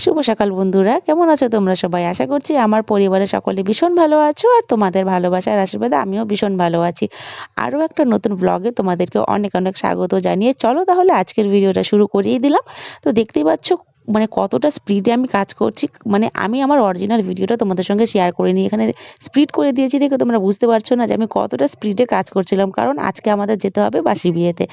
শুভ সকাল বন্ধুরা, কেমন আছো তোমরা সবাই? আশা করছি আমার পরিবারের সকলে ভীষণ ভালো আছো, আর তোমাদের ভালোবাসার আশীর্বাদে আমিও ভীষণ ভালো আছি। আরও একটা নতুন ব্লগে তোমাদেরকে অনেক অনেক স্বাগত জানিয়ে চলো তাহলে আজকের ভিডিওটা শুরু করেই দিলাম। তো দেখতেই পাচ্ছ মানে কতটা স্পিডে আমি কাজ করছি। মানে আমি আমার অরিজিনাল ভিডিওটা তোমাদের সঙ্গে শেয়ার করে নিই, এখানে স্পিড করে দিয়েছি দেখে তোমরা বুঝতে পারছো না যে আমি কতটা স্পিডে কাজ করছিলাম, কারণ আজকে আমাদের যেতে হবে বাসি বিয়েতে।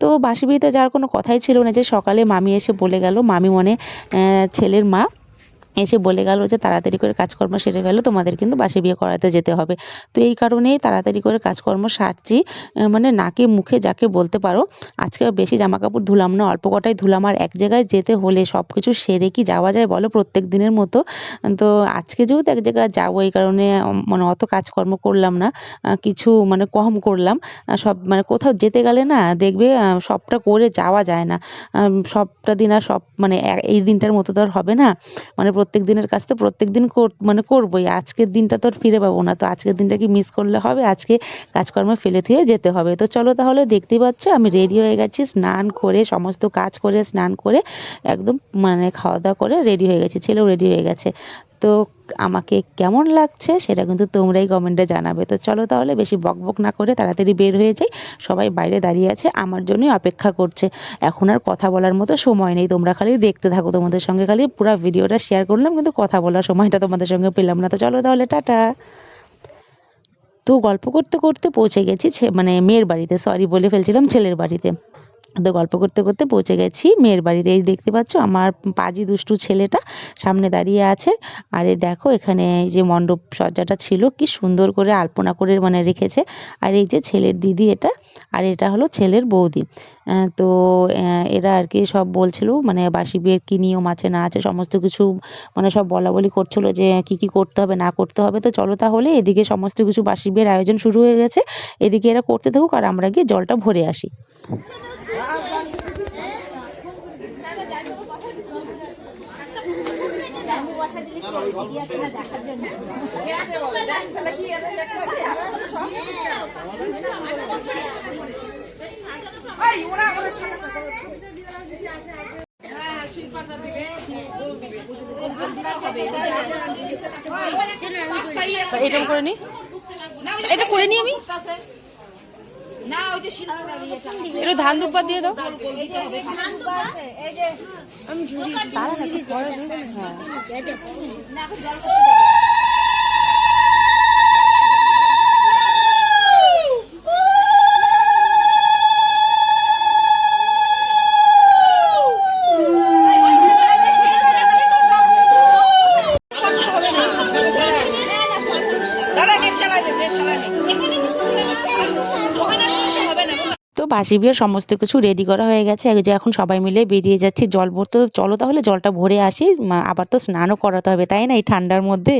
তো বাসি বিয়েতে যাওয়ার কোনো কথাই ছিল না, যে সকালে মামি এসে বলে গেল, মামি মানে ছেলের মা এসে বলে গেল যে তাড়াতাড়ি করে কাজকর্ম সেরে ফেলো, তোমাদের কিন্তু বাসি বিয়ে করাতে যেতে হবে। তো এই কারণেই তাড়াতাড়ি করে কাজকর্ম সারছি, মানে নাকে মুখে যাকে বলতে পারো। আজকে বেশি জামা কাপড় ধুলাম না, অল্প কটাই ধুলাম। আর এক জায়গায় যেতে হলে সব কিছু সেরে কি যাওয়া যায় বলো প্রত্যেক দিনের মতো? তো আজকে যেহেতু এক জায়গায় যাবো, এই কারণে মানে অত কাজকর্ম করলাম না, কিছু মানে কম করলাম। সব মানে কোথাও যেতে গেলে না দেখবে সবটা করে যাওয়া যায় না। সবটা দিন আর সব মানে এই দিনটার মতো তো আর হবে না। মানে প্রত্যেক দিনের কাজ তো প্রত্যেক দিন মানে করবোই, আজকের দিনটা তো আর ফিরে পাবো না। তো আজকের দিনটা কি মিস করলে হবে? আজকে কাজকর্ম ফেলে থুয়ে যেতে হবে। তো চলো তাহলে, দেখতেই পাচ্ছ আমি রেডি হয়ে গেছি, স্নান করে সমস্ত কাজ করে স্নান করে একদম মানে খাওয়া দাওয়া করে রেডি হয়ে গেছি, ছেলেও রেডি হয়ে গেছে। তো আমাকে কেমন লাগছে সেটা কিন্তু তোমরাই কমেন্টে জানাবে। তো চলো তাহলে বেশি বকবক না করে তাড়াতাড়ি বের হয়ে যাই। সবাই বাইরে দাঁড়িয়ে আছে, আমার জন্যই অপেক্ষা করছে। এখন আর কথা বলার মতো সময় নেই, তোমরা খালি দেখতে থাকো। তোমাদের সঙ্গে খালি পুরো ভিডিওটা শেয়ার করলাম, কিন্তু কথা বলার সময়টা তোমাদের সঙ্গে পেলাম না। তো চলো তাহলে, টাটা। তো গল্প করতে করতে পৌঁছে গেছি মানে মেয়ের বাড়িতে, সরি বলে ফেলছিলাম ছেলের বাড়িতে। তো গল্প করতে করতে পৌঁছে গেছি মেয়ের বাড়িতে। এই দেখতে পাচ্ছ আমার পাজি দুষ্টু ছেলেটা সামনে দাঁড়িয়ে আছে। আর এই দেখো এখানে এই যে মণ্ডপ সজ্জাটা ছিল, কি সুন্দর করে আলপনা করে মানে রেখেছে। আর এই যে ছেলের দিদি এটা, আর এটা হলো ছেলের বৌদি। তো এরা আর কি সব বলছিল মানে বাসি বিয়ের কী নিয়ম আছে না আছে সমস্ত কিছু, মানে সব বলা বলি করছিল যে কি কি করতে হবে না করতে হবে। তো চলো তাহলে, এদিকে সমস্ত কিছু বাসি বিয়ের আয়োজন শুরু হয়ে গেছে, এদিকে এরা করতে থাকুক আর আমরা গিয়ে জলটা ভরে আসি। এটা করে নি, এটা করে নি আমি। একটু ধান দুপা দিয়ে দাও। আমি ঝুড়ি তো বাসি বিয়ের সমস্ত কিছু রেডি করা হয়ে গেছে, এই যে এখন সবাই মিলে বেরিয়ে যাচ্ছি জল ভরতে। তো চলো তাহলে জলটা ভরে আসি, আবার তো স্নানও করাতে হবে তাই না এই ঠান্ডার মধ্যে।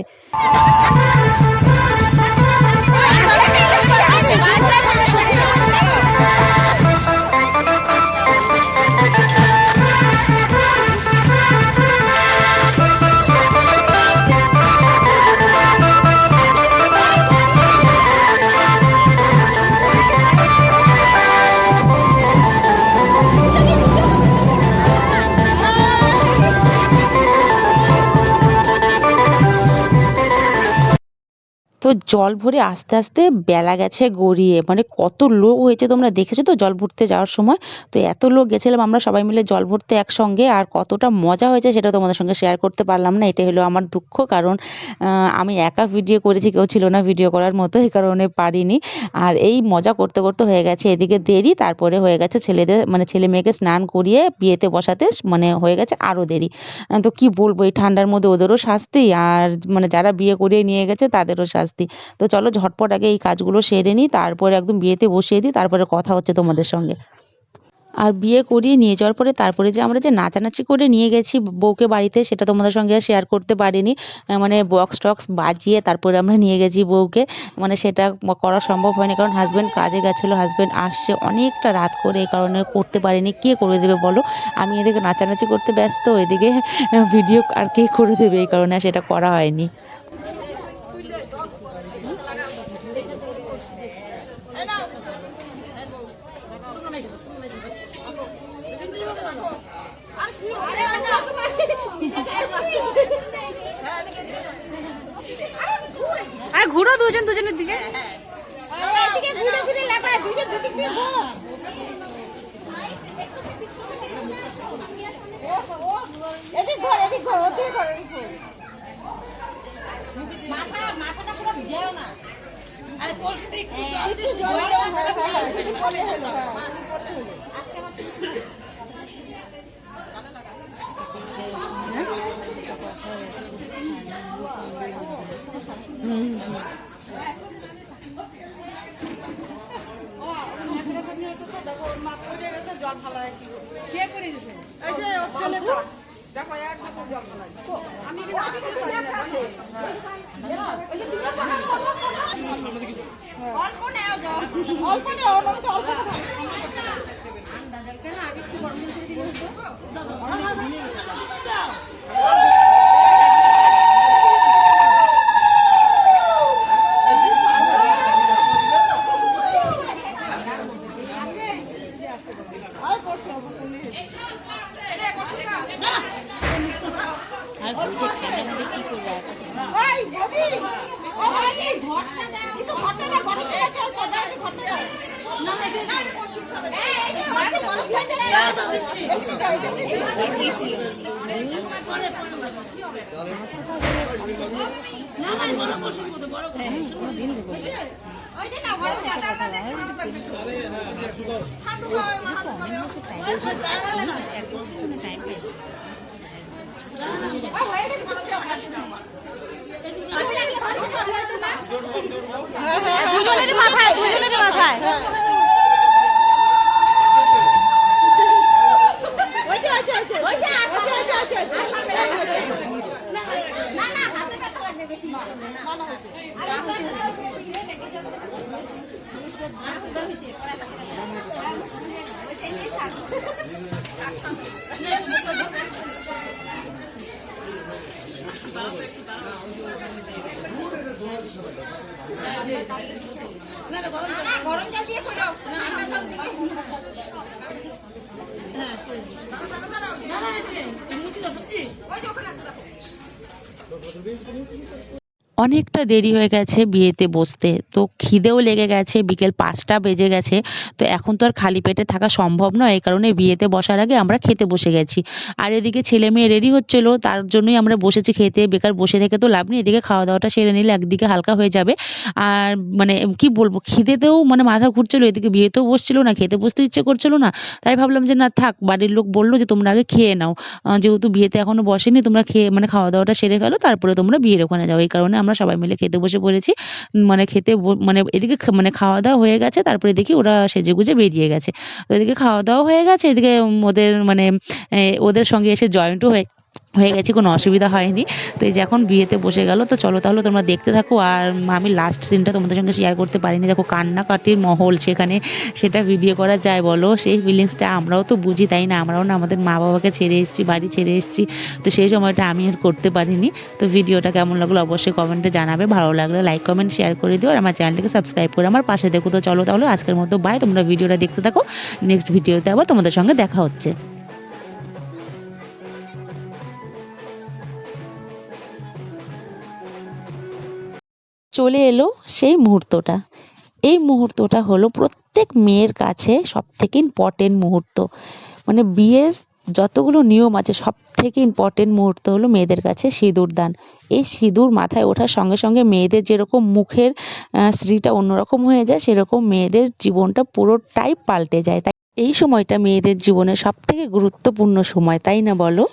তো জল ভরে আস্তে আস্তে বেলা গেছে গড়িয়ে, মানে কত লোক হয়েছে তোমরা দেখেছো তো জল ভরতে যাওয়ার সময়। তো এত লোক গেছিলাম আমরা সবাই মিলে জল ভরতে একসঙ্গে, আর কতটা মজা হয়েছে সেটা তোমাদের সঙ্গে শেয়ার করতে পারলাম না, এটাই হলো আমার দুঃখ। কারণ আমি একা ভিডিও করেছি, কেউ ছিল না ভিডিও করার মতো, এই কারণে পারিনি। আর এই মজা করতে করতে হয়ে গেছে এদিকে দেরি, তারপরে হয়ে গেছে ছেলেদের মানে ছেলে মেয়েকে স্নান করিয়ে বিয়েতে বসাতে মানে হয়ে গেছে আরও দেরি। তো কি বলবো, এই ঠান্ডার মধ্যে ওদেরও শাস্তি, আর মানে যারা বিয়ে করিয়ে নিয়ে গেছে তাদেরও শাস্তি। তো চলো ঝটপট আগে এই কাজগুলো সেরে নিই, তারপরে একদম বিয়েতে বসিয়ে দিই, তারপরে কথা হচ্ছে তোমাদের সঙ্গে। আর বিয়ে করিয়ে নিয়ে যাওয়ার পরে তারপরে যে আমরা যে নাচানাচি করে নিয়ে গেছি বউকে বাড়িতে, সেটা তোমাদের সঙ্গে আর শেয়ার করতে পারিনি। মানে বক্স টক্স বাজিয়ে তারপরে আমরা নিয়ে গেছি বউকে, মানে সেটা করা সম্ভব হয়নি, কারণ হাজব্যান্ড কাজে গেছিলো, হাজব্যান্ড আসছে অনেকটা রাত করে, এই কারণে করতে পারিনি। কে করে দেবে বলো? আমি এদিকে নাচানাচি করতে ব্যস্ত, এদিকে ভিডিও আর কে করে দেবে, এই কারণে সেটা করা হয়নি। ঘুরো দুজন দুজনের দিকে। দুজনের মাথায় গরম জল দিয়ে করে অনেকটা দেরি হয়ে গেছে বিয়েতে বসতে, তো খিদেও লেগে গেছে, বিকেল 5টা বেজে গেছে। তো এখন তো আর খালি পেটে থাকা সম্ভব নয়, এই কারণে বিয়েতে বসার আগে আমরা খেতে বসে গেছি। আর এদিকে ছেলে মেয়ে রেডি হচ্ছিল, তার জন্যই আমরা বসেছি খেতে। বেকার বসে থেকে তো লাভ নেই, এদিকে খাওয়া দাওয়াটা সেরে নিলে একদিকে হালকা হয়ে যাবে। আর মানে কি বলবো, খিদেতেও মানে মাথা ঘুরছিল, এদিকে বিয়েতেও বসছিল না, খেতে বসতে ইচ্ছে করছিল না। তাই ভাবলাম যে না থাক, বাড়ির লোক বললো যে তোমরা আগে খেয়ে নাও, যেহেতু বিয়েতে এখনো বসেনি, তোমরা খেয়ে মানে খাওয়া দাওয়াটা সেরে ফেলো, তারপরে তোমরা বিয়ের ওখানে যাও। এই কারণে আমরা সবাই মিলে খেতে বসে পড়েছি। মানে মানে এদিকে মানে খাওয়া দাওয়া হয়ে গেছে, তারপরে দেখি ওরা সেজেগুজে বেরিয়ে গেছে। তো এদিকে খাওয়া দাওয়া হয়ে গেছে, এদিকে ওদের মানে ওদের সঙ্গে এসে জয়েন্টও হয়ে গেছি, কোনো অসুবিধা হয়নি। তো এই যে এখন বিয়েতে বসে গেল, তো চলো তাহলে তোমরা দেখতে থাকো। আর আমি লাস্ট সিনটা তোমাদের সঙ্গে শেয়ার করতে পারিনি, দেখো কান্নাকাটির মহল সেখানে, সেটা ভিডিও করা যায় বলো? সেই ফিলিংসটা আমরাও তো বুঝি, তাই না? আমরাও না আমাদের মা বাবাকে ছেড়ে এসেছি, বাড়ি ছেড়ে এসেছি, তো সেই সময়টা আমি আর করতে পারিনি। তো ভিডিওটা কেমন লাগলো অবশ্যই কমেন্টে জানাবে, ভালো লাগলে লাইক কমেন্ট শেয়ার করে দিও, আর আমার চ্যানেলটাকে সাবস্ক্রাইব করে আমার পাশে দেখো। তো চলো তাহলে আজকের মতো বাই, তোমরা ভিডিওটা দেখতে থাকো, নেক্সট ভিডিওতে আবার তোমাদের সঙ্গে দেখা হচ্ছে। চলে এলো সেই মুহূর্তটা। এই মুহূর্তটা হলো প্রত্যেক মেয়ের কাছে সবথেকে ইম্পর্টেন্ট মুহূর্ত। মানে বিয়ের যতগুলো নিয়ম আছে, সবথেকে ইম্পর্টেন্ট মুহূর্ত হলো মেয়েদের কাছে সিঁদুর দান। এই সিঁদুর মাথায় ওঠার সঙ্গে সঙ্গে মেয়েদের যেরকম মুখের শ্রীটা অন্যরকম হয়ে যায়, সেরকম মেয়েদের জীবনটা পুরোটাই পাল্টে যায়। তাই এই সময়টা মেয়েদের জীবনে সবথেকে গুরুত্বপূর্ণ সময়, তাই না বলো?